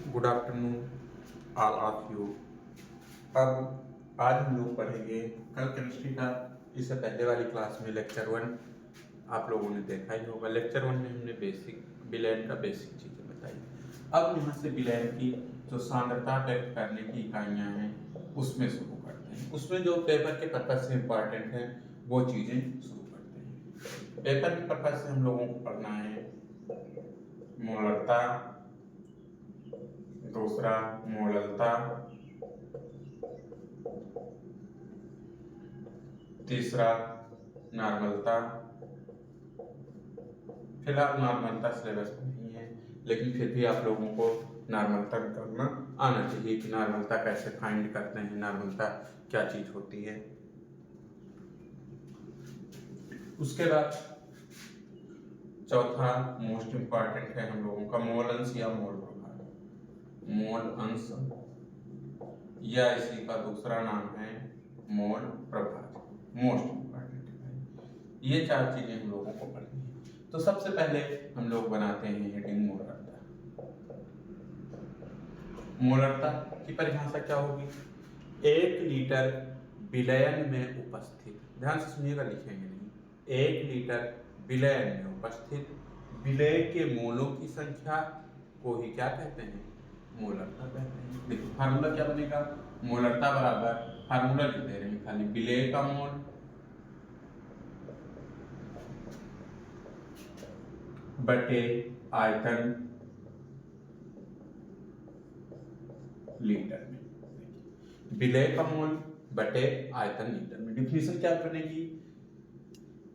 Good afternoon all of you. अब आज हम लोग पढ़ेंगे कल केमिस्ट्री का। इससे पहले वाली क्लास में लेक्चर 1 आप लोगों ने देखा ही होगा। लेक्चर 1 में हमने बेसिक विलयन का बेसिक चीज़ें बताई। अब यहाँ से विलयन की जो सांद्रता व्यक्त करने की इकाइयाँ हैं उसमें शुरू करते हैं। उसमें जो पेपर के पर्पज से इम्पॉर्टेंट है वो चीज़ें शुरू करते हैं। पेपर के पर्पज से हम लोगों को पढ़ना है मोलरता, दूसरा मोललता, तीसरा नॉर्मलता। फिलहाल नॉर्मलता सिलेबस में नहीं है, लेकिन फिर भी आप लोगों को नॉर्मलता निकालना आना चाहिए कि नॉर्मलता कैसे फाइंड करते हैं, नॉर्मलता क्या चीज होती है। उसके बाद चौथा मोस्ट इंपॉर्टेंट है हम लोगों का मोल अंश या मोल प्रभार। मोल अंश या इसी का दूसरा नाम है मोल प्रभार, मोस्ट इंपॉर्टेंट है। ये चार चीजें हम लोगों को पढ़नी है। तो सबसे पहले हम लोग बनाते हैं हेडिंग मोलरता। मोलरता की परिभाषा क्या होगी? 1 लीटर विलयन में उपस्थित, ध्यान से सुनिएगा, लिखेंगे नहीं, 1 लीटर विलयन में उपस्थित विलय के मोलों की संख्या को ही क्या कहते हैं? मोलरता कहते हैं। देखिए फार्मूला क्या बनेगा? मोलरता बराबर, फार्मूला लिख दे रहे हैं खाली, विलय का मोल बटे आयतन लीटर में। विलय का मोल बटे आयतन लीटर में। डिफिनेशन क्या बनेगी?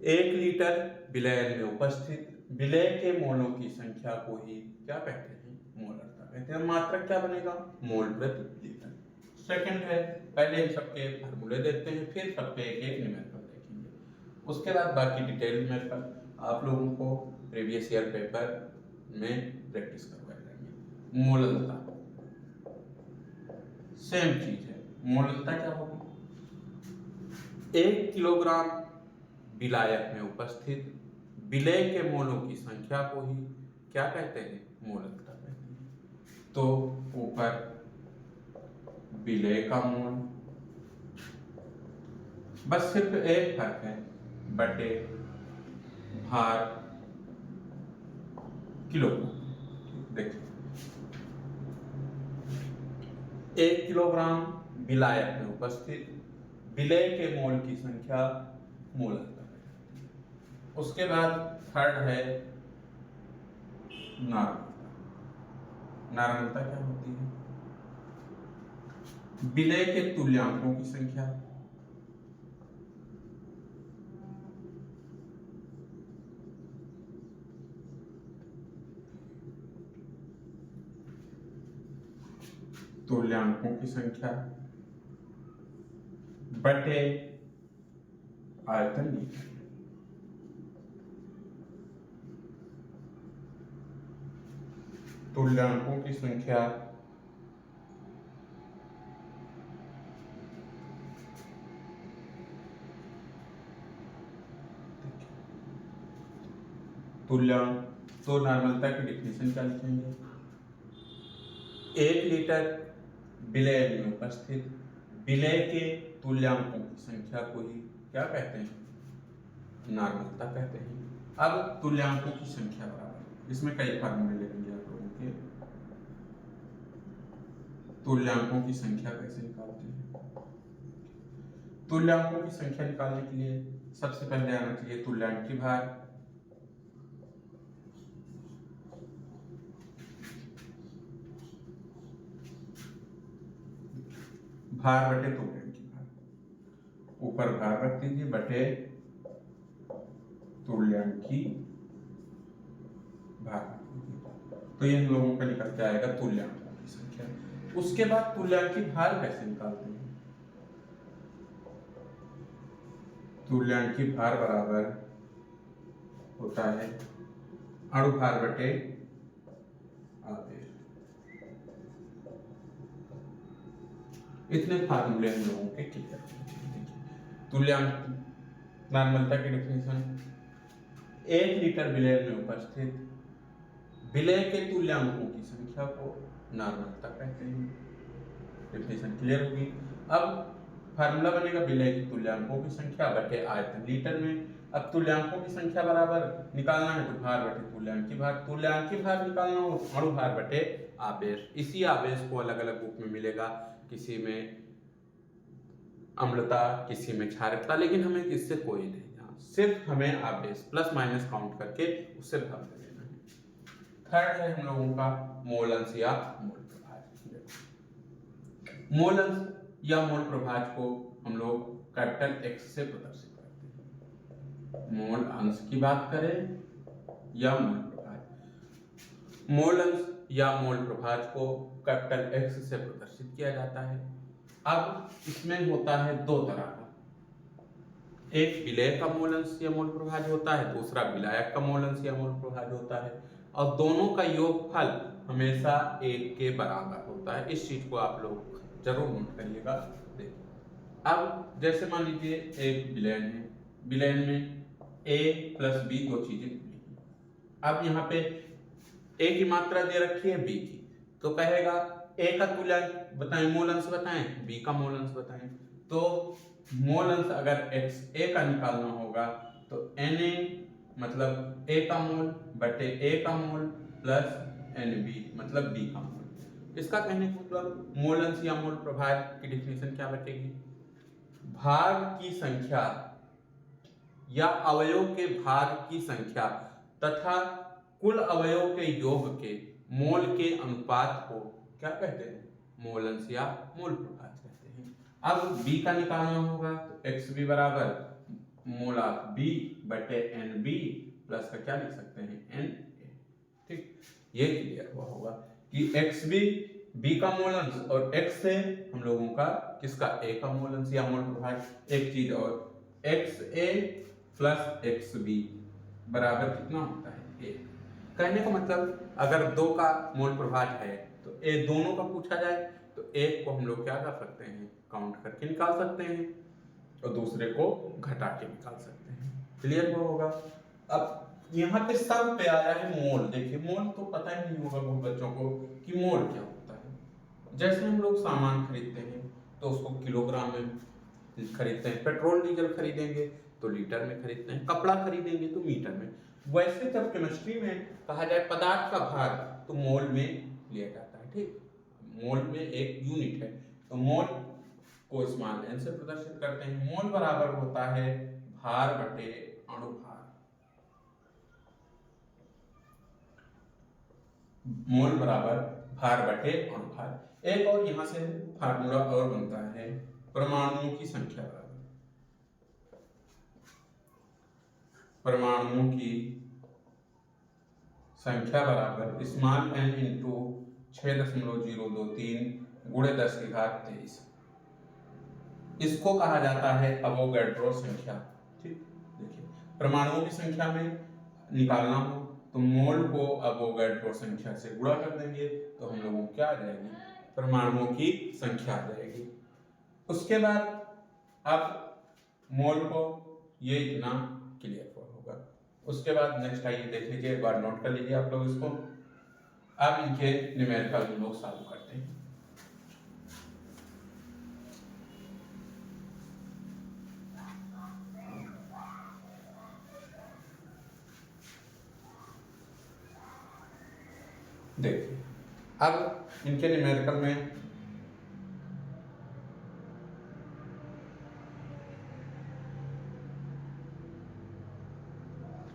1 लीटर विलयन में उपस्थित विलय के मोलों की संख्या को ही क्या कहते हैं? मोलरता कहते हैं। मात्रक क्या बनेगा? मोल प्रति लीटर। सेकंड है, पहले इन सबके फार्मूले देखते हैं, फिर सबके एक एक न्यूमेरिकल देखेंगे। उसके बाद बाकी डिटेल न्यूमेरिकल आप लोगों को प्रीवियस ईयर पेपर में प्रैक्टिस करवाए जाएंगे। मोललता सेम चीज है। मोललता क्या होगी? 1 किलोग्राम विलायक में उपस्थित विलय के मोलों की संख्या को ही क्या कहते हैं? मोललता कहते हैं। तो ऊपर विलय का मोल, बस सिर्फ एक फर्क है, बटे भार किलोग्राम। देखिए 1 किलोग्राम विलायक में उपस्थित विलय के मोल की संख्या मोललता। उसके बाद थर्ड है नॉर्मलता। नॉर्मलता क्या होती है? विलय के तुल्यांकों की संख्या तुल्यांकों की संख्या बटे आयतन लीटर। तुल्यांकों की संख्या तुल्यांक, तो नॉर्मलता की डिफिनेशन क्या लिखेंगे? 1 लीटर विलय में उपस्थित विलय के तुल्यांकों की संख्या को ही क्या कहते हैं? नॉर्मलता कहते हैं। अब तुल्यांकों की संख्या बराबर, इसमें कई फार्मूले लगेंगे आप लोगों के। तुल्यांकों की संख्या कैसे निकालते हैं? तुल्यांकों की संख्या निकालने के लिए सबसे पहले आना चाहिए तुल्यांक की भार, भार बटे तुल्यांक की भार। ऊपर भार रख दीजिए बटे तुल्यांक की भार। तो ये हम लोगों का निकल के आएगा तुल्यांकों की संख्या। उसके बाद तुल्यांक की भार कैसे निकालते हैं? तुल्यांक की भार बराबर होता है अणुभार बटे आवेश। इतने फार्मूले हम लोगों के क्लियर होने चाहिए। तुल्यांक नॉर्मलता की डेफिनेशन, 1 लीटर विलयन में उपस्थित विलय के तुल्यांकों की संख्या को नॉर्मलता कहते हैं। डेफिनेशन क्लियर होगी। अब फार्मूला बनेगा विलय की तुल्यांकों की संख्या बटे आयतन लीटर में। अब तुल्यांकों की संख्या बराबर निकालना है तो भार बटे तुल्यांकी भार, तुल्यांकी भार निकालना हो तो अणु भार बटे आवेश। इसी आवेश को अलग अलग रूप में मिलेगा, किसी में अम्लता, किसी में क्षारकता, लेकिन हमें इससे कोई नहीं, सिर्फ हमें आवेश प्लस माइनस काउंट करके उससे भाग दे देना है। थर्ड है हम लोगों का मोल अंश या मोल प्रभाज। मोल अंश या मोल प्रभाज को हम लोग कैपिटल एक्स से प्रदर्शित करते हैं। मोल अंश की बात करें या मोल प्रभाज, मोल अंश या मोल प्रभाज को कैपिटल एक्स से प्रदर्शित किया जाता है। अब इसमें होता है दो तरह का, एक विलय का मोल अंश या मोल प्रभाज होता है, दूसरा विलायक का मोल अंश या मोल प्रभाज होता है, और दोनों का योगफल हमेशा एक के बराबर होता है। इस चीज को आप लोग जरूर नोट करिएगा। देखिए, अब जैसे मान लीजिए एक विलयन है, विलयन में a प्लस b दो चीजें मिली। अब यहाँ पे a की मात्रा दे रखी है b की, तो कहेगा a का तुल्यांक बताएं, मोल अंश बताएं, b का मोल अंश बताएं। तो मोल अंश अगर XA का निकालना होगा तो Na मतलब A का मोल बटे A का मोल प्लस NB मतलब B का मोल। इसका कहने का मतलब मोल अंश या मोल प्रभाज की डिफिनेशन क्या बचेगी, भाग की संख्या या अवयव के भाग की संख्या तथा कुल अवयव के योग के मोल के अनुपात को क्या कहते हैं, मोल अंश या मोल प्रभाज कहते हैं। अब b का निकालना होगा तो xb बराबर मोल ऑफ b बटे nb प्लस का क्या लिख सकते हैं na। ठीक, ये क्लियर हुआ होगा कि xb b का मोल अंश और x से हम लोगों का किसका a का मोल अंश या मोल प्रभाज। एक चीज और, xa प्लस xb बराबर कितना होता है 1। कहने का मतलब अगर दो का मोल प्रभाज है तो ए दोनों का पूछा जाए तो एक को हम लोग क्या कर सकते हैं, काउंट करके निकाल सकते हैं, और दूसरे को घटा के निकाल सकते हैं। क्लियर होगा। अब यहाँ पे सब पे आया है मोल। देखिए मोल तो पता ही नहीं होगा बहुत बच्चों को कि मोल क्या होता है। जैसे हम लोग सामान खरीदते हैं तो उसको किलोग्राम में खरीदते हैं, पेट्रोल डीजल खरीदेंगे तो लीटर में खरीदते हैं, कपड़ा खरीदेंगे तो मीटर में। वैसे जब केमिस्ट्री में कहा जाए पदार्थ का भार तो मोल में लिया जाता है। ठीक, मोल में एक यूनिट है, तो मोल को स्मॉल n से प्रदर्शित करते हैं। मोल बराबर होता है भार बटे अणुभार। मोल बराबर भार बटे अणुभार। एक और यहां से फार्मूला और बनता है, परमाणुओं की संख्या बराबर, परमाणुओं की संख्या बराबर स्मॉल n इंटू 6.023 गुणे 10⁻23। इसको कहा जाता है अवोगाड्रो संख्या। ठीक, देखिए परमाणुओं की संख्या में निकालना हो तो मोल को अवोगाड्रो संख्या से गुणा कर देंगे तो हम लोगों को क्या आ जाएगी, परमाणुओं की संख्या आ जाएगी। उसके बाद अब मोल को ये इतना क्लियर होगा। उसके बाद नेक्स्ट आइए देख लीजिए, एक बार नोट कर लीजिए आप लोग इसको। अब इनके न्यूमेरिकल हम लोग सॉल्व करते हैं। देखिए अब इनके न्यूमेरिकल में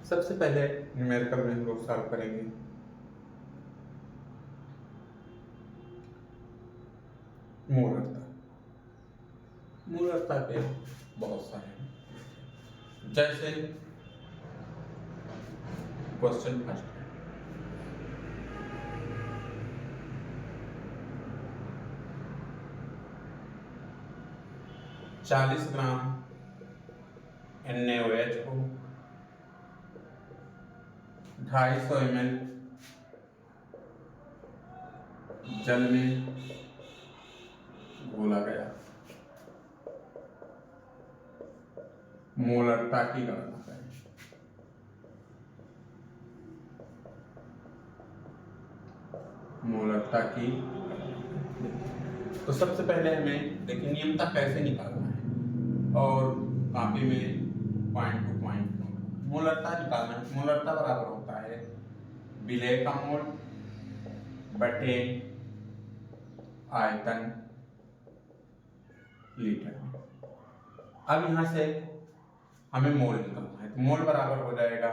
सबसे पहले न्यूमेरिकल में हम लोग सॉल्व करेंगे। मूलता, मूलता के बहुत सारे हैं। जैसे क्वेश्चन फर्स्ट है, चालीस ग्राम NaOH को 250 ml जल में घोला गया। मोलरता की गणना करें। मोलरता की। तो सबसे पहले हमें देखिए नियमता कैसे निकालना है और कॉपी में पॉइंट टू पॉइंट मोलरता निकालना है। मोलरता बराबर होता है विलेय का मोल बटे आयतन लीटर। अब यहाँ से हमें मोल निकालना है तो मोल बराबर हो जाएगा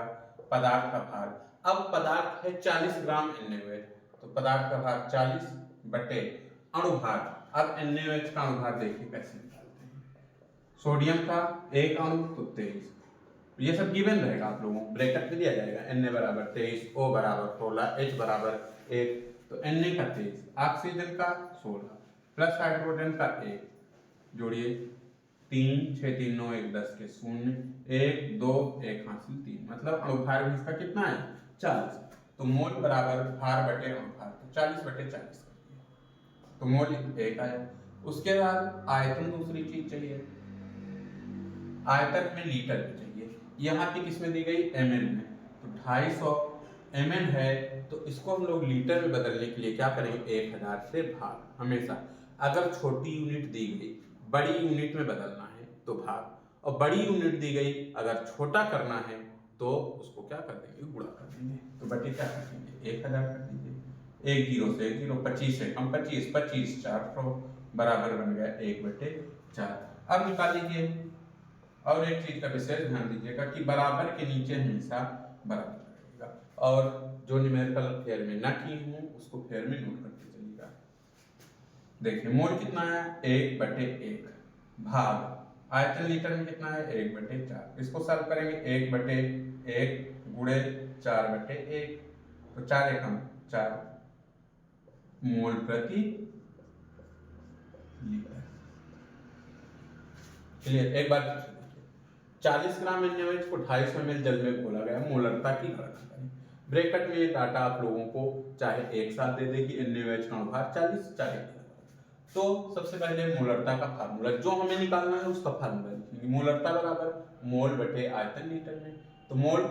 पदार्थ का भार। अब पदार्थ है 40 ग्राम NaOH, तो पदार्थ का भार 40 बटे अणुभार। अब NaOH का अणुभार देखिए कैसे निकालते हैं। सोडियम का एक अणु तो 23, ये सब गिवन रहेगा आप लोगों को, ब्रैकेट में दिया जाएगा Na बराबर 23, O बराबर 16, H बराबर 1, तो Na का 23, ऑक्सीजन का 16 प्लस हाइड्रोजन का 1, जोड़िए 3 6 3 9 1 10 के 0 1 2 1 हासिल 3, मतलब अणुभार भी इसका कितना है 40। तो मोल बराबर भार बटे अणुभार, तो 40 बटे 40 कर दिया तो मोल 1 आया। उसके बाद आयतन दूसरी चीज चाहिए, आयतन में लीटर में चाहिए। यहाँ पे किसमें दी गई ml में, तो 250 ml है तो इसको हम लोग लीटर में बदलने के लिए क्या करेंगे 1000 से भाग। हमेशा अगर छोटी यूनिट दी गई बड़ी यूनिट में बदलना है तो भाग, और बड़ी यूनिट दी गई अगर छोटा करना है तो उसको क्या कर देंगे गुणा कर देंगे। तो बटे क्या कर देंगे 1000 कर दीजिए, एक जीरो से एक जीरो, 25 से कम 25, 25 400 बराबर बन गया 1/4। अब निकाल लीजिए। और एक चीज का विशेष ध्यान दीजिएगा कि बराबर के नीचे हमेशा बराबर रहेगा, और जो न्यूमेरिकल फेयर में ना किए हूं उसको फेयर में नोट करके चलिएगा। देखिए मोल कितना है 1/1, भाग आयतन लीटर में कितना है 1/4। इसको सॉल्व करेंगे 1/1 गुणे 4/1, तो 4 एकम 4 मोल प्रति लीटर। क्लियर। एक बार 40 ग्राम NaOH को 250 ml जल में घोला गया, मोलरता की गणना करें। ब्रैकेट में ये डाटा आप लोगों को चाहे एक साथ दे दे कि NaOH का अनुपात 40 चाहे। तो सबसे पहले मोलरता का फार्मूला जो हमें निकालना है उसका फार्मूला लिखेंगे। मोलरता बराबर मोल बटे आयतन लीटर में, तो मोल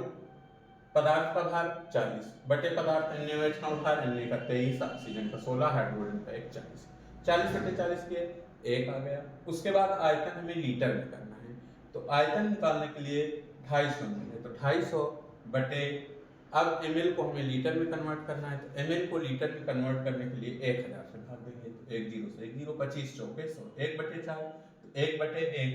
पदार्थ का भार 40 बटे पदार्थ NaOH का भार, Na का 23, ऑक्सीजन का 16, हाइड्रोजन का 1 40, 40 बटे 40 के 1 आ गया। उसके बाद आयतन हमें लीटर में करना है, तो आयतन निकालने के लिए 250 ml है, तो 250 बटे, अब ml को हमें लीटर में कन्वर्ट करना है, तो ml को लीटर में कन्वर्ट करने के लिए 1000 से भाग देंगे, तो 1 जीरो से 1 जीरो, 25 चौके 100, 1/4, तो 1/1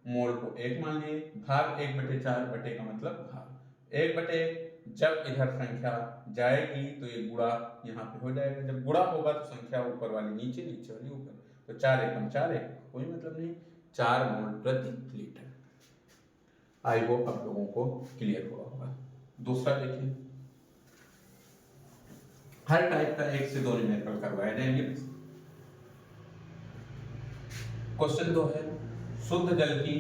मोल को 1 मान लिए, भाग 1/4, बटे का मतलब भाग 1/1। जब इधर संख्या जाएगी तो ये गुणा यहाँ पे हो जाएगा, जब गुणा होगा तो संख्या ऊपर वाली नीचे, नीचे वाली ऊपर, तो 4 एकम 4 एक, कोई मतलब नहीं, 4 मोल प्रति लीटर। आई होप आप लोगों को क्लियर हुआ होगा। दूसरा देखिए, हर टाइप का 1 से 2 न्यूमेरिकल करवाए जाएंगे। क्वेश्चन 2 है शुद्ध जल की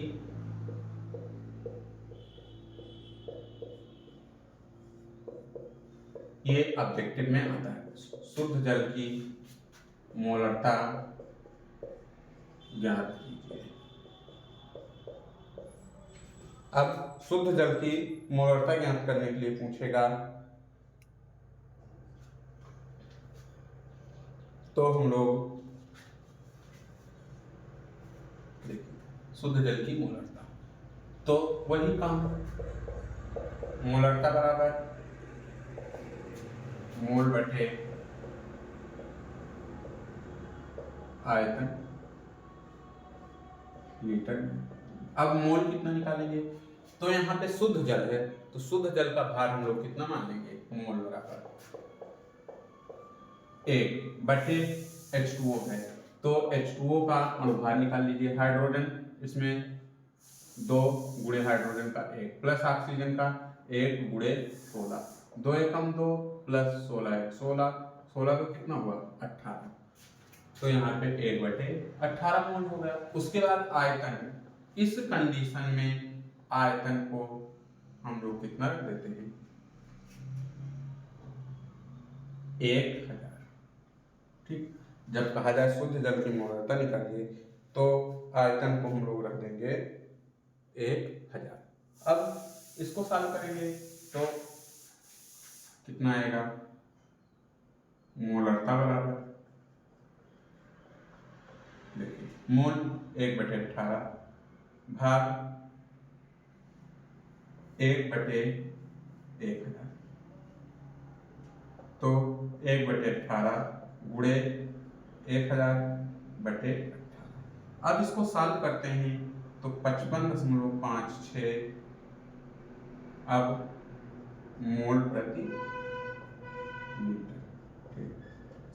ये ऑब्जेक्टिव में आता है, शुद्ध जल की मोलरता ज्ञात कीजिए। अब शुद्ध जल की मोलरता ज्ञात करने के लिए पूछेगा, तो हम लोग शुद्ध जल की मोलरता, तो वही काम, मोलरता बराबर मोल बटे आयतन लीटर में। अब मोल कितना निकालेंगे, तो यहाँ पे शुद्ध जल है तो शुद्ध जल का भार हम लोग कितना मान लेंगे, मोल बराबर 1 बटे H2O है, तो H2O का अनुभार निकाल लीजिए। हाइड्रोजन इसमें 2 गुणे हाइड्रोजन का 1 प्लस ऑक्सीजन का 1 गुणे 16, 2 एकम 2 प्लस 16 1 16, 16 को कितना हुआ 18, तो यहाँ पे 1/18 मोल हो गया। उसके बाद आयतन, इस कंडीशन में आयतन को हम लोग कितना रख देते हैं 1000। ठीक, जब कहा जाए शुद्ध जल की मोलरता निकालिए तो आयतन को हम लोग रख देंगे 1000। अब इसको सॉल्व करेंगे तो कितना आएगा मोलरता बराबर, देखिए मोल 1/18 भाग 1/1000, तो 1/18 गुणे 1000/18। अब इसको सॉल्व करते हैं तो 55.56 अब मोल प्रति लीटर।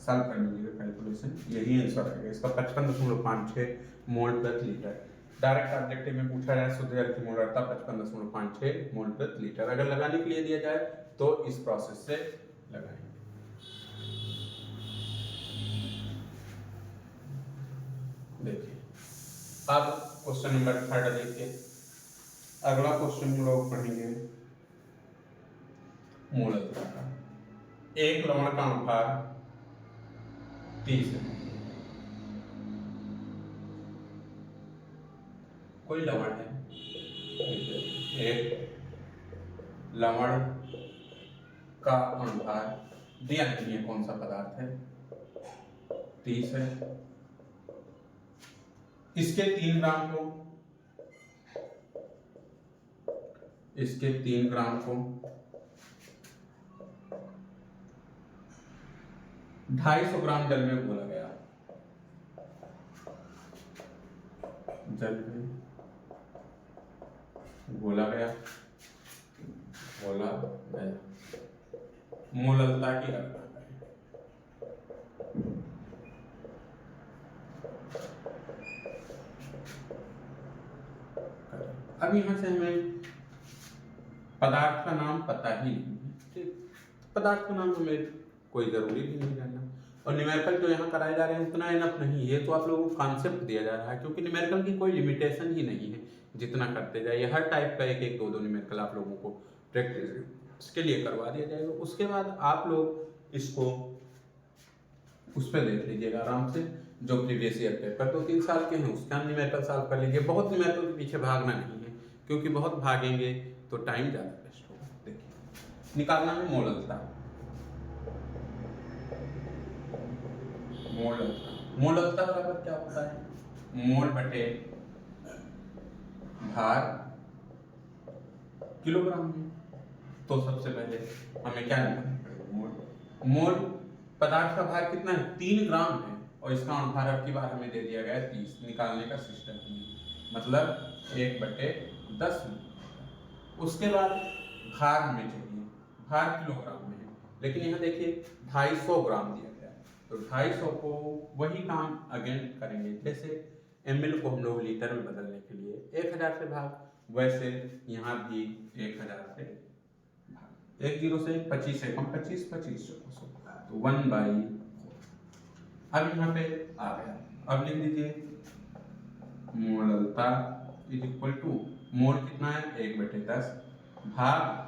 सॉल्व कर लीजिएगा कैलकुलेशन, यही आंसर आएगा इसका 55.56 मोल प्रति लीटर। डायरेक्ट ऑब्जेक्टिव में पूछा जाए शुद्ध जल की मोलरता 55.56 मोल प्रति लीटर। अगर लगाने के लिए दिया जाए तो इस प्रोसेस से लगाएंगे। देखिए अब क्वेश्चन नंबर 3 देखिए। अगला क्वेश्चन हम लोग पढ़ेंगे मोलरता का। एक लवण का अनुभार 30 है। कोई लवण है, एक लवण का अनुभार दिया नहीं है कौन सा पदार्थ है, 30 है। इसके 3 ग्राम को 250 ग्राम जल में घोला गया, मोलरता की गणना करें। अब यहां से हमें पदार्थ का नाम पता ही नहीं है, ठीक। पदार्थ का नाम हमें कोई जरूरी भी नहीं जानना, और न्यूमेरिकल जो यहाँ कराए जा रहे हैं उतना इनफ नहीं है। तो आप लोगों को कॉन्सेप्ट दिया जा रहा है, क्योंकि न्यूमेरिकल की कोई लिमिटेशन ही नहीं है, जितना करते जाइए हर टाइप का 1-1, 2-2 न्यूमेरिकल आप लोगों को प्रैक्टिस के लिए करवा दिया जाएगा। उसके बाद आप लोग इसको उस पर देख लीजिएगा आराम से, जो प्रीवियस ईयर पेपर 2-3 साल के हैं उसका न्यूमेरिकल सॉल्व कर लीजिए। बहुत न्यूमेरिकल के पीछे भागना नहीं है, क्योंकि बहुत भागेंगे तो टाइम ज़्यादा वेस्ट होगा। देखिए निकालना है मोलरता। मोलरता बराबर क्या होता है, मोल बटे भार किलोग्राम में। तो सबसे पहले हमें क्या निकालना पड़ेगा, मोल पदार्थ का भार कितना है, 3 ग्राम है, और इसका अनुभार अब की बार हमें दे दिया गया है 30। निकालने का सिस्टम है, मतलब 1/10। उसके बाद भार हमें चाहिए, भार किलोग्राम में है, लेकिन यहाँ देखिए 250 ग्राम दिया गया, तो 250 को वही काम अगेन करेंगे, जैसे ml को हम लोग लीटर में बदलने के लिए 1000 से भाग, वैसे यहाँ भी 1000 से भाग। 1 0 से 25 से कम 25, 25 तो 1/4। अब यहाँ पे आ गया, अब लिख दीजिए मोलरता इज इक्वल टू, मोल कितना है 1/10, भाग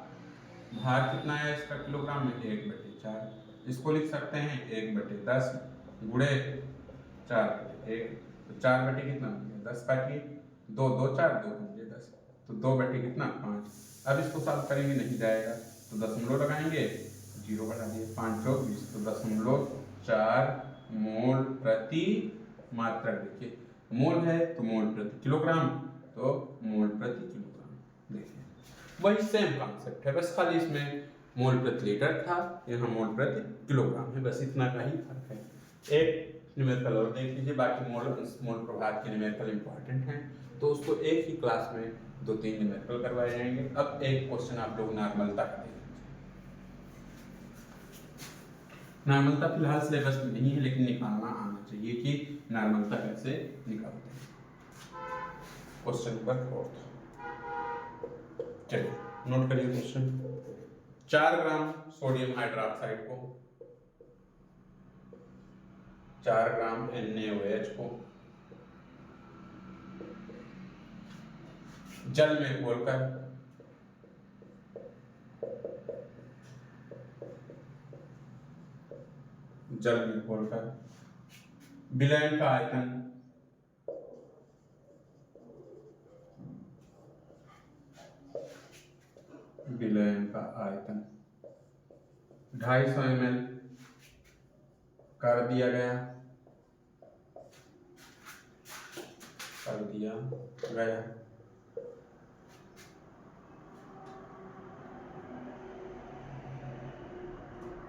कितना है इसका किलोग्राम में 1/4। इसको लिख सकते हैं 1/10 गुणे 4/1, तो 4 कितना 10 काटिए, 2 2 4 2 10, तो 2 कितना 5। अब इसको सॉल्व करेंगे नहीं जाएगा, तो दशमलव लगाएंगे, 0 बढ़ा दिए, 5 4 20, तो 0.4 मोल प्रति मात्रा। देखिए मोल है तो मोल प्रति किलोग्राम, तो मोल प्रति किलोग्राम। देखिए वही सेम कॉन्सेप्ट है, बस खाली इसमें मोल प्रति लीटर था, यहाँ मोल प्रति किलोग्राम है, बस इतना का ही फर्क है। एक न्यूमेरिकल और देख लीजिए, बाकी मोल प्रभाव के न्यूमेरिकल इंपॉर्टेंट हैं, तो उसको एक ही क्लास में 2-3 न्यूमेरिकल करवाए जाएंगे। अब एक क्वेश्चन आप लोग नॉर्मलता का देख लीजिए। नॉर्मलता फिलहाल सिलेबस में नहीं है, लेकिन निकालना आना चाहिए कि नॉर्मलता कैसे निकालते हैं। क्वेश्चन नंबर 4, चलिए नोट करिए क्वेश्चन। 4 ग्राम सोडियम हाइड्रोक्साइड को 4 ग्राम NaOH को जल में घोलकर विलयन का आयतन विलयन का आयतन 250 ml कर दिया गया, कर दिया गया।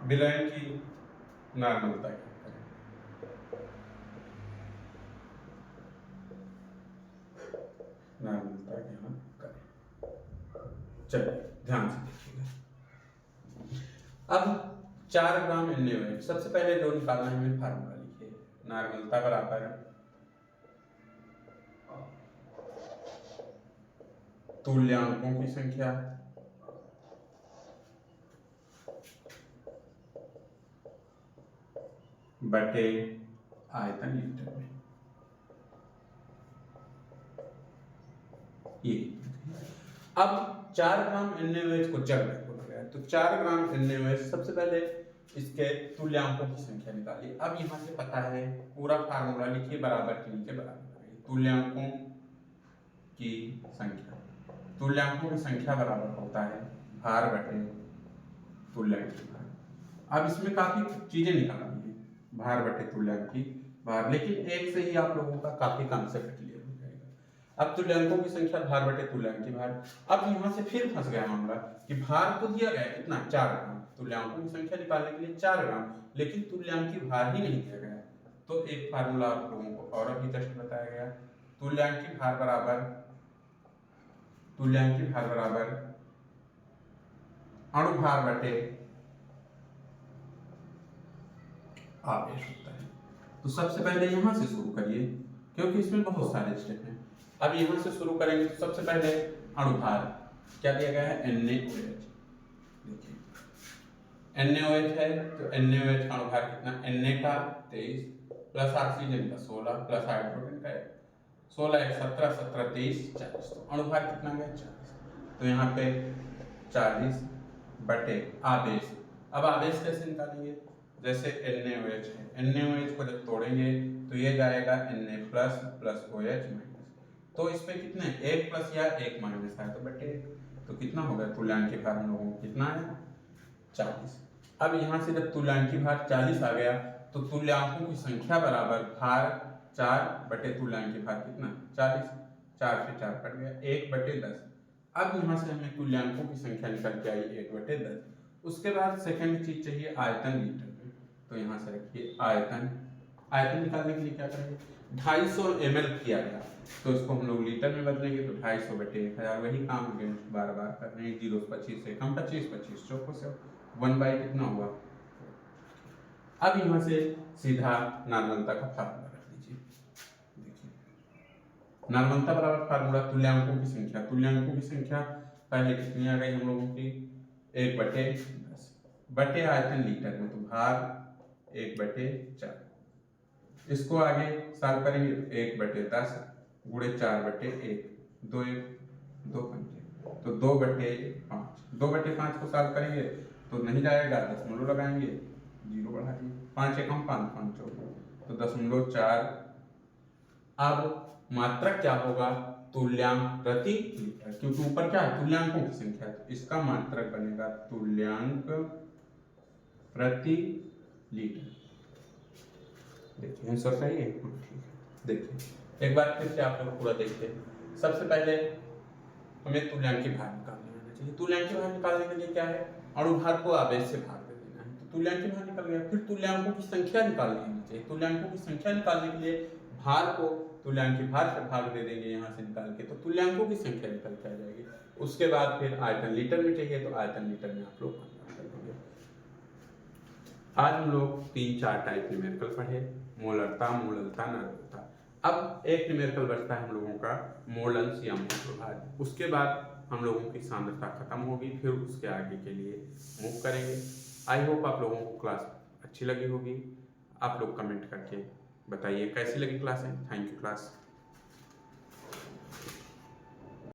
विलयन की नॉर्मलता क्या करें, नॉर्मलता क्या करें। चलिए ध्यान से देखिएगा। अब 4 ग्राम NaOH, सबसे पहले जो निकालना है हमें फार्मूला लिखिए। नॉर्मलता बराबर तुल्यांकों की संख्या बटे आयतन लीटर में। ये अब 4 ग्राम NaOH को जब बोला गया तो 4 ग्राम NaOH, सबसे पहले इसके तुल्यांकों की संख्या निकालिए। अब यहाँ से पता है, पूरा फार्मूला लिखिए, बराबर के नीचे बराबर तुल्यांकों की संख्या। तुल्यांकों की संख्या बराबर होता है भार बटे तुल्यांक की भार। अब इसमें काफी चीजें निकालनी है, भार बटे तुल्यांक की भार, लेकिन एक से ही आप लोगों का काफी कॉन्सेप्ट क्लियर हो जाएगा। अब तुल्यांकों की संख्या भार बटे तुल्यांक की भार। अब यहाँ से फिर फंस गया मामला कि भार तो दिया गया कितना, 4 ग्राम, तुल्यांकों की संख्या निकालने के लिए 4 ग्राम, लेकिन तुल्यांक की भार ही नहीं दिया गया। तो एक फार्मूला आप लोगों को और अभी जस्ट बताया गया, तुल्यांक की भार बराबर, तुल्यांक की भार बराबर अणुभार बटे आवेश होता है। तो सबसे पहले यहां से शुरू करिए, क्योंकि इसमें बहुत सारे स्टेप हैं। अब यहां से शुरू करेंगे तो सबसे पहले अणुभार क्या दिया गया है, NaOH। देखिए NaOH है तो NaOH का अणुभार कितना, Na का 23 प्लस ऑक्सीजन का 16 प्लस हाइड्रोजन का 16 1 17 17 23 40। तो अणुभार कितना गया, 40। तो यहाँ पे 40 बटे आवेश। अब आवेश कैसे निकालेंगे, जैसे NaOH है, NaOH को जब तोड़ेंगे तो ये जाएगा Na plus plus OH minus. तो इस पे कितने, 1 प्लस या 1 माइनस है तो बटे 1। तो कितना होगा, तुल्यांक की भार हम लोगों को कितना है, 40। अब यहाँ से जब तुल्यांक की भार 40 आ गया तो तुल्यांकों की संख्या बराबर भार 4 बटे तुल्यांक की भार कितना, 40। 4 से 4 कट गया, 1 बटे 10। अब यहाँ से हमें तुल्यांकों की संख्या निकल के आई 1 बटे 10। उसके बाद सेकंड चीज चाहिए आयतन लीटर में। तो यहाँ से रखिए आयतन। आयतन निकालने के लिए क्या करेंगे, 250 ml किया गया तो इसको हम लोग लीटर में बदलेंगे तो 250 बटे 1000, वही काम हो गया, बार बार कर रहे हैं। 0 25 से कम, 25 25 चौको से 1 बाई कितना हुआ। अब यहाँ से सीधा नॉर्मलता का फार्मूला रख दीजिए। देखिए नॉर्मलता बराबर फार्मूला तुल्यांकों की संख्या, तुल्यांकों की संख्या पहले कितनी आ गई हम लोगों की, 1 बटे 10 बटे आयतन लीटर में, तो भार 1 बटे 4। इसको आगे सॉल्व करेंगे तो 1 बटे 10 गुणे 4 बटे 1, 2 1 2 पंजे, तो 2 बटे 5। 2 बटे 5 को सॉल्व करेंगे तो नहीं जाएगा, दशमलव लगाएंगे, 0 बढ़ा दिए, 5 एकम 5 5 चौको, तो 0.4। अब मात्रक क्या होगा, तुल्यांक प्रति लीटर, क्योंकि ऊपर क्या है, तुल्यांकों की संख्या, तो इसका मात्रक बनेगा तुल्यांक प्रति लीटर। देखिए आंसर सही है, ठीक है। देखिए एक बार फिर से आप लोग पूरा देखते हैं। सबसे पहले हमें तुल्यांक की भार निकालनी आना चाहिए। तुल्यांक की भार निकालने के लिए क्या है, अणुभार को आवेश से भाग दे देना है। तो तुल्यांक की भार निकल गया, फिर तुल्यांकों की संख्या निकालनी आनी चाहिए। तुल्यांकों की संख्या निकालने के लिए भार को तुल्यांक की भार से भाग दे देंगे यहाँ से निकाल के, तो तुल्यांकों की संख्या निकल के आ जाएगी। उसके बाद फिर आयतन लीटर में चाहिए तो आयतन लीटर में आप लोग कर देंगे। आज हम लोग 3-4 टाइप न्यूमेरिकल पढ़े, मोलरता, मोललता, नॉर्मलता। अब एक न्यूमेरिकल बचता है हम लोगों का मोलंस या मोल प्रभार। उसके बाद हम लोगों की सांद्रता खत्म होगी, फिर उसके आगे के लिए मूव करेंगे। आई होप आप लोगों को क्लास अच्छी लगी होगी। आप लोग कमेंट करके बताइए कैसी लगी क्लास है। Thank you class.